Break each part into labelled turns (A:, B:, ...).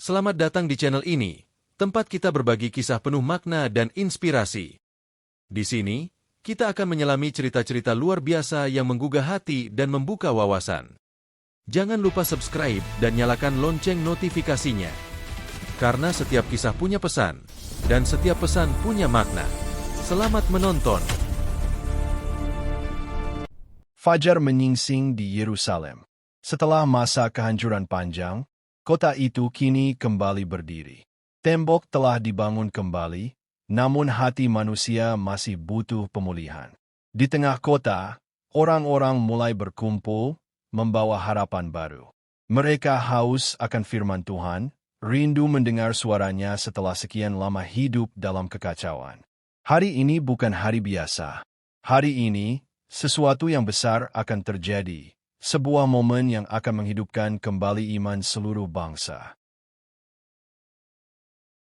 A: Selamat datang di channel ini, tempat kita berbagi kisah penuh makna dan inspirasi. Di sini, kita akan menyelami cerita-cerita luar biasa yang menggugah hati dan membuka wawasan. Jangan lupa subscribe dan nyalakan lonceng notifikasinya. Karena setiap kisah punya pesan, dan setiap pesan punya makna. Selamat menonton.
B: Fajar menyingsing di Yerusalem. Setelah masa kehancuran panjang, kota itu kini kembali berdiri. Tembok telah dibangun kembali, namun hati manusia masih butuh pemulihan. Di tengah kota, orang-orang mulai berkumpul, membawa harapan baru. Mereka haus akan firman Tuhan, rindu mendengar suaranya setelah sekian lama hidup dalam kekacauan. Hari ini bukan hari biasa. Hari ini, sesuatu yang besar akan terjadi. Sebuah momen yang akan menghidupkan kembali iman seluruh bangsa.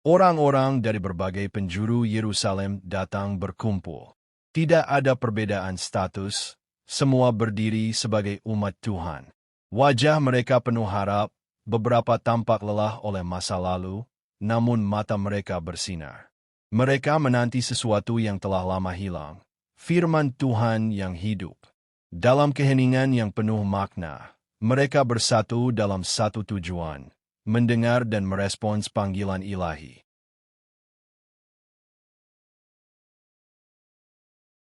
B: Orang-orang dari berbagai penjuru Yerusalem datang berkumpul. Tidak ada perbedaan status, semua berdiri sebagai umat Tuhan. Wajah mereka penuh harap, beberapa tampak lelah oleh masa lalu, namun mata mereka bersinar. Mereka menanti sesuatu yang telah lama hilang, firman Tuhan yang hidup. Dalam keheningan yang penuh makna, mereka bersatu dalam satu tujuan, mendengar dan merespons panggilan ilahi.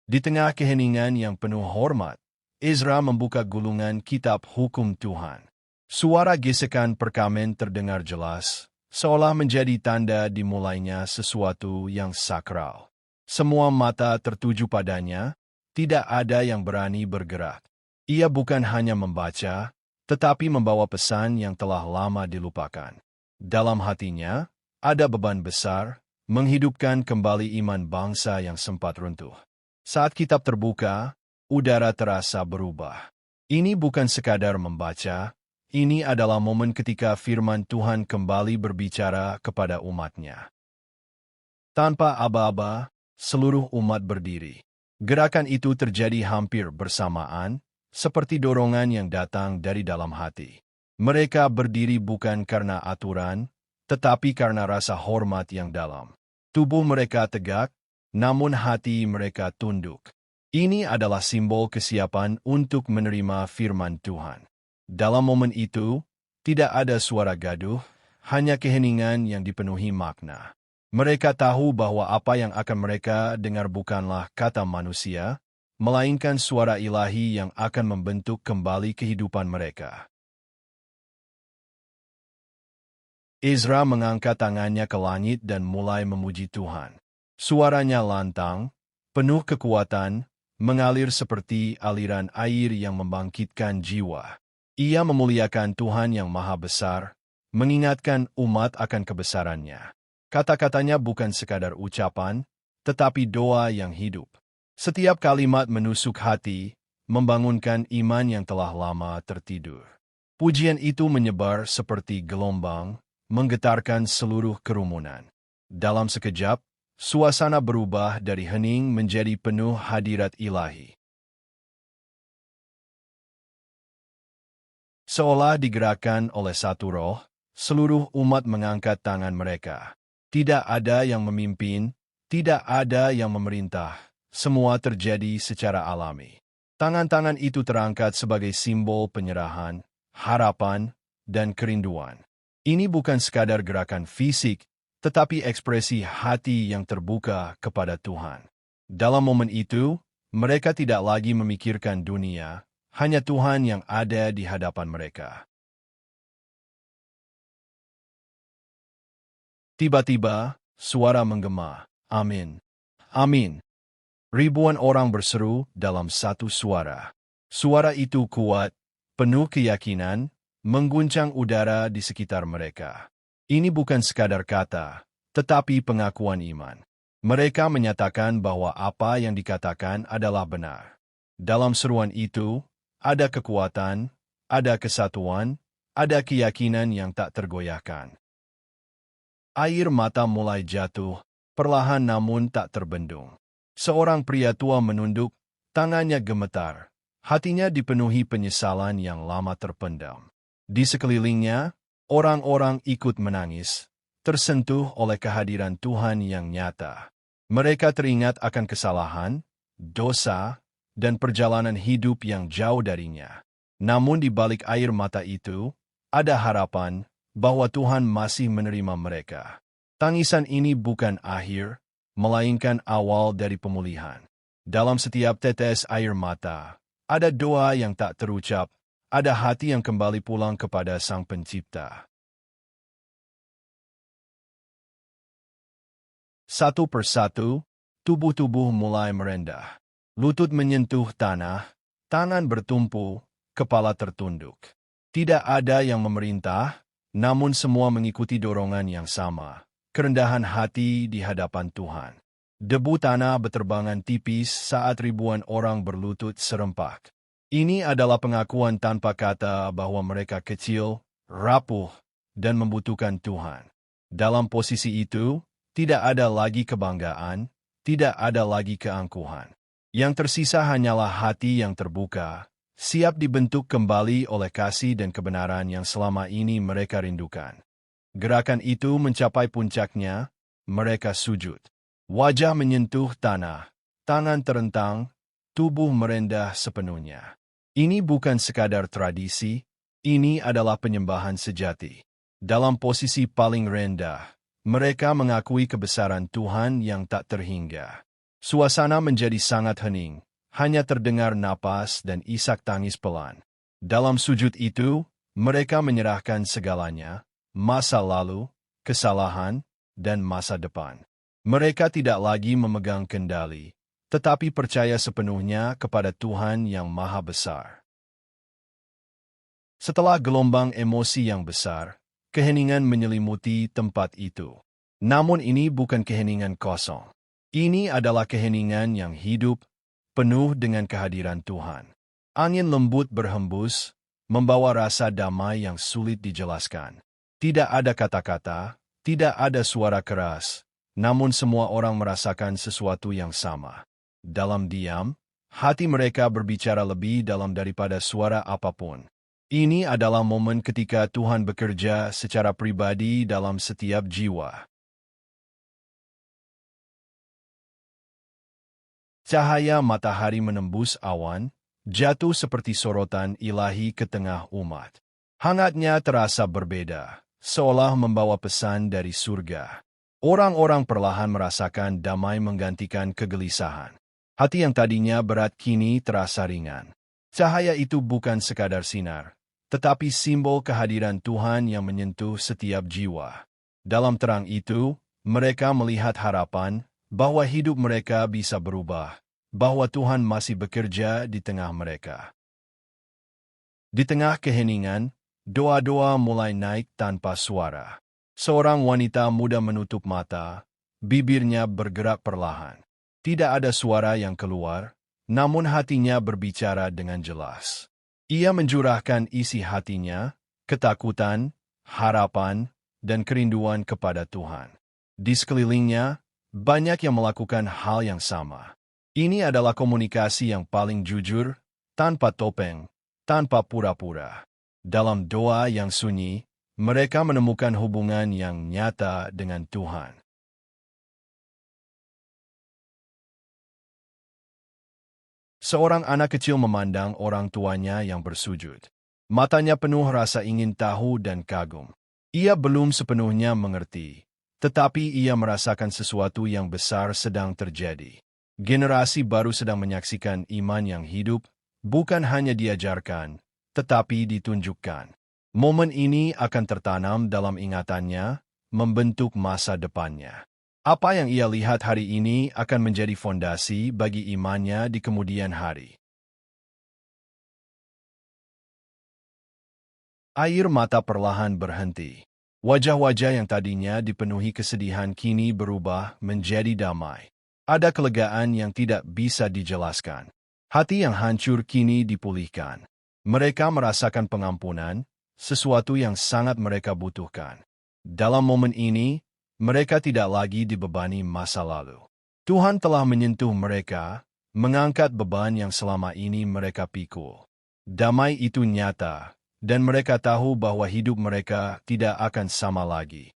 B: Di tengah keheningan yang penuh hormat, Ezra membuka gulungan kitab hukum Tuhan. Suara gesekan perkamen terdengar jelas, seolah menjadi tanda dimulainya sesuatu yang sakral. Semua mata tertuju padanya, tidak ada yang berani bergerak. Ia bukan hanya membaca, tetapi membawa pesan yang telah lama dilupakan. Dalam hatinya, ada beban besar, menghidupkan kembali iman bangsa yang sempat runtuh. Saat kitab terbuka, udara terasa berubah. Ini bukan sekadar membaca, ini adalah momen ketika firman Tuhan kembali berbicara kepada umatnya. Tanpa aba-aba, seluruh umat berdiri. Gerakan itu terjadi hampir bersamaan, seperti dorongan yang datang dari dalam hati. Mereka berdiri bukan karena aturan, tetapi karena rasa hormat yang dalam. Tubuh mereka tegak, namun hati mereka tunduk. Ini adalah simbol kesiapan untuk menerima firman Tuhan. Dalam momen itu, tidak ada suara gaduh, hanya keheningan yang dipenuhi makna. Mereka tahu bahwa apa yang akan mereka dengar bukanlah kata manusia, melainkan suara ilahi yang akan membentuk kembali kehidupan mereka. Ezra mengangkat tangannya ke langit dan mulai memuji Tuhan. Suaranya lantang, penuh kekuatan, mengalir seperti aliran air yang membangkitkan jiwa. Ia memuliakan Tuhan yang Maha Besar, mengingatkan umat akan kebesarannya. Kata-katanya bukan sekadar ucapan, tetapi doa yang hidup. Setiap kalimat menusuk hati, membangunkan iman yang telah lama tertidur. Pujian itu menyebar seperti gelombang, menggetarkan seluruh kerumunan. Dalam sekejap, suasana berubah dari hening menjadi penuh hadirat ilahi. Seolah digerakkan oleh satu roh, seluruh umat mengangkat tangan mereka. Tidak ada yang memimpin, tidak ada yang memerintah, semua terjadi secara alami. Tangan-tangan itu terangkat sebagai simbol penyerahan, harapan, dan kerinduan. Ini bukan sekadar gerakan fisik, tetapi ekspresi hati yang terbuka kepada Tuhan. Dalam momen itu, mereka tidak lagi memikirkan dunia, hanya Tuhan yang ada di hadapan mereka. Tiba-tiba, suara menggema, "Amin! Amin!" Ribuan orang berseru dalam satu suara. Suara itu kuat, penuh keyakinan, mengguncang udara di sekitar mereka. Ini bukan sekadar kata, tetapi pengakuan iman. Mereka menyatakan bahwa apa yang dikatakan adalah benar. Dalam seruan itu, ada kekuatan, ada kesatuan, ada keyakinan yang tak tergoyahkan. Air mata mulai jatuh, perlahan namun tak terbendung. Seorang pria tua menunduk, tangannya gemetar, hatinya dipenuhi penyesalan yang lama terpendam. Di sekelilingnya, Orang-orang ikut menangis, tersentuh oleh kehadiran Tuhan yang nyata. Mereka teringat akan kesalahan, dosa, dan perjalanan hidup yang jauh darinya. Namun di balik air mata itu, ada harapan bahwa Tuhan masih menerima mereka. Tangisan ini bukan akhir, melainkan awal dari pemulihan. Dalam setiap tetes air mata, ada doa yang tak terucap, ada hati yang kembali pulang kepada Sang Pencipta. Satu persatu, tubuh-tubuh mulai merendah. Lutut menyentuh tanah, tangan bertumpu, kepala tertunduk. Tidak ada yang memerintah, namun semua mengikuti dorongan yang sama. Kerendahan hati di hadapan Tuhan. Debu tanah berterbangan tipis saat ribuan orang berlutut serempak. Ini adalah pengakuan tanpa kata bahwa mereka kecil, rapuh, dan membutuhkan Tuhan. Dalam posisi itu, tidak ada lagi kebanggaan, tidak ada lagi keangkuhan. Yang tersisa hanyalah hati yang terbuka, siap dibentuk kembali oleh kasih dan kebenaran yang selama ini mereka rindukan. Gerakan itu mencapai puncaknya, mereka sujud. Wajah menyentuh tanah, tangan terentang, tubuh merendah sepenuhnya. Ini bukan sekadar tradisi, ini adalah penyembahan sejati. Dalam posisi paling rendah, mereka mengakui kebesaran Tuhan yang tak terhingga. Suasana menjadi sangat hening, hanya terdengar napas dan isak tangis pelan. Dalam sujud itu, mereka menyerahkan segalanya, masa lalu, kesalahan, dan masa depan. Mereka tidak lagi memegang kendali, tetapi percaya sepenuhnya kepada Tuhan yang Maha Besar. Setelah gelombang emosi yang besar, keheningan menyelimuti tempat itu. Namun ini bukan keheningan kosong. Ini adalah keheningan yang hidup, penuh dengan kehadiran Tuhan. Angin lembut berhembus, membawa rasa damai yang sulit dijelaskan. Tidak ada kata-kata, tidak ada suara keras, namun semua orang merasakan sesuatu yang sama. Dalam diam, hati mereka berbicara lebih dalam daripada suara apapun. Ini adalah momen ketika Tuhan bekerja secara pribadi dalam setiap jiwa. Cahaya matahari menembus awan, jatuh seperti sorotan ilahi ke tengah umat. Hangatnya terasa berbeda, seolah membawa pesan dari surga. Orang-orang perlahan merasakan damai menggantikan kegelisahan. Hati yang tadinya berat kini terasa ringan. Cahaya itu bukan sekadar sinar, tetapi simbol kehadiran Tuhan yang menyentuh setiap jiwa. Dalam terang itu, mereka melihat harapan bahwa hidup mereka bisa berubah, bahwa Tuhan masih bekerja di tengah mereka. Di tengah keheningan, doa-doa mulai naik tanpa suara. Seorang wanita muda menutup mata, bibirnya bergerak perlahan. Tidak ada suara yang keluar, namun hatinya berbicara dengan jelas. Ia mencurahkan isi hatinya, ketakutan, harapan, dan kerinduan kepada Tuhan. Di sekelilingnya, banyak yang melakukan hal yang sama. Ini adalah komunikasi yang paling jujur, tanpa topeng, tanpa pura-pura. Dalam doa yang sunyi, mereka menemukan hubungan yang nyata dengan Tuhan. Seorang anak kecil memandang orang tuanya yang bersujud. Matanya penuh rasa ingin tahu dan kagum. Ia belum sepenuhnya mengerti, tetapi ia merasakan sesuatu yang besar sedang terjadi. Generasi baru sedang menyaksikan iman yang hidup, bukan hanya diajarkan, tetapi ditunjukkan. Momen ini akan tertanam dalam ingatannya, membentuk masa depannya. Apa yang ia lihat hari ini akan menjadi fondasi bagi imannya di kemudian hari. Air mata perlahan berhenti. Wajah-wajah yang tadinya dipenuhi kesedihan kini berubah menjadi damai. Ada kelegaan yang tidak bisa dijelaskan. Hati yang hancur kini dipulihkan. Mereka merasakan pengampunan, sesuatu yang sangat mereka butuhkan. Dalam momen ini, mereka tidak lagi dibebani masa lalu. Tuhan telah menyentuh mereka, mengangkat beban yang selama ini mereka pikul. Damai itu nyata, dan mereka tahu bahwa hidup mereka tidak akan sama lagi.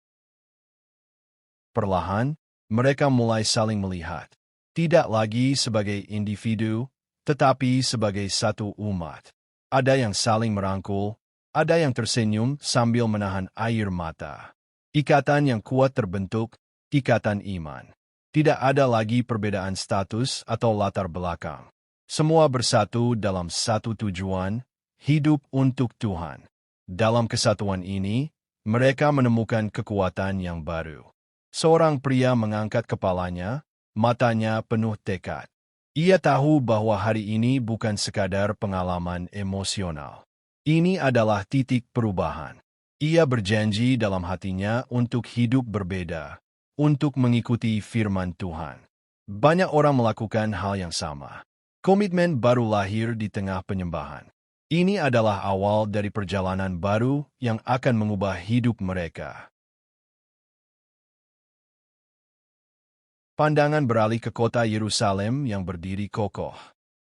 B: Perlahan, mereka mulai saling melihat, tidak lagi sebagai individu, tetapi sebagai satu umat. Ada yang saling merangkul, ada yang tersenyum sambil menahan air mata. Ikatan yang kuat terbentuk, ikatan iman. Tidak ada lagi perbedaan status atau latar belakang. Semua bersatu dalam satu tujuan, hidup untuk Tuhan. Dalam kesatuan ini, mereka menemukan kekuatan yang baru. Seorang pria mengangkat kepalanya, matanya penuh tekad. Ia tahu bahwa hari ini bukan sekadar pengalaman emosional. Ini adalah titik perubahan. Ia berjanji dalam hatinya untuk hidup berbeda, untuk mengikuti firman Tuhan. Banyak orang melakukan hal yang sama. Komitmen baru lahir di tengah penyembahan. Ini adalah awal dari perjalanan baru yang akan mengubah hidup mereka. Pandangan beralih ke kota Yerusalem yang berdiri kokoh.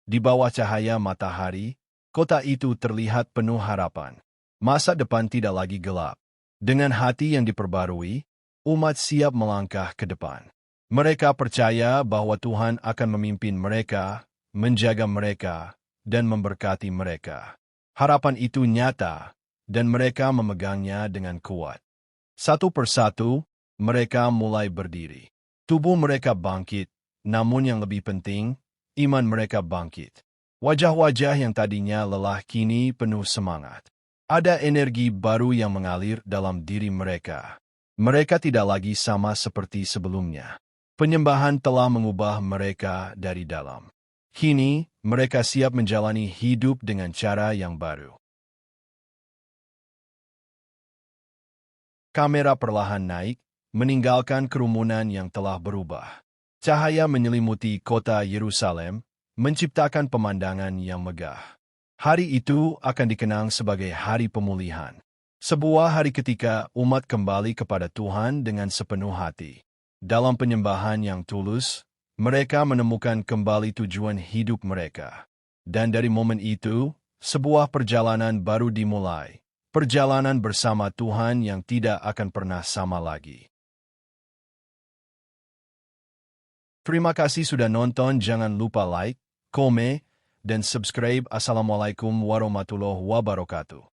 B: Di bawah cahaya matahari, kota itu terlihat penuh harapan. Masa depan tidak lagi gelap. Dengan hati yang diperbarui, umat siap melangkah ke depan. Mereka percaya bahwa Tuhan akan memimpin mereka, menjaga mereka, dan memberkati mereka. Harapan itu nyata, dan mereka memegangnya dengan kuat. Satu persatu, mereka mulai berdiri. Tubuh mereka bangkit, namun yang lebih penting, iman mereka bangkit. Wajah-wajah yang tadinya lelah kini penuh semangat. Ada energi baru yang mengalir dalam diri mereka. Mereka tidak lagi sama seperti sebelumnya. Penyembahan telah mengubah mereka dari dalam. Kini, mereka siap menjalani hidup dengan cara yang baru. Kamera perlahan naik, meninggalkan kerumunan yang telah berubah. Cahaya menyelimuti kota Yerusalem, menciptakan pemandangan yang megah. Hari itu akan dikenang sebagai hari pemulihan. Sebuah hari ketika umat kembali kepada Tuhan dengan sepenuh hati. Dalam penyembahan yang tulus, mereka menemukan kembali tujuan hidup mereka. Dan dari momen itu, sebuah perjalanan baru dimulai. Perjalanan bersama Tuhan yang tidak akan pernah sama lagi. Terima kasih sudah nonton, jangan lupa like, komen, dan subscribe. Assalamualaikum warahmatullahi wabarakatuh.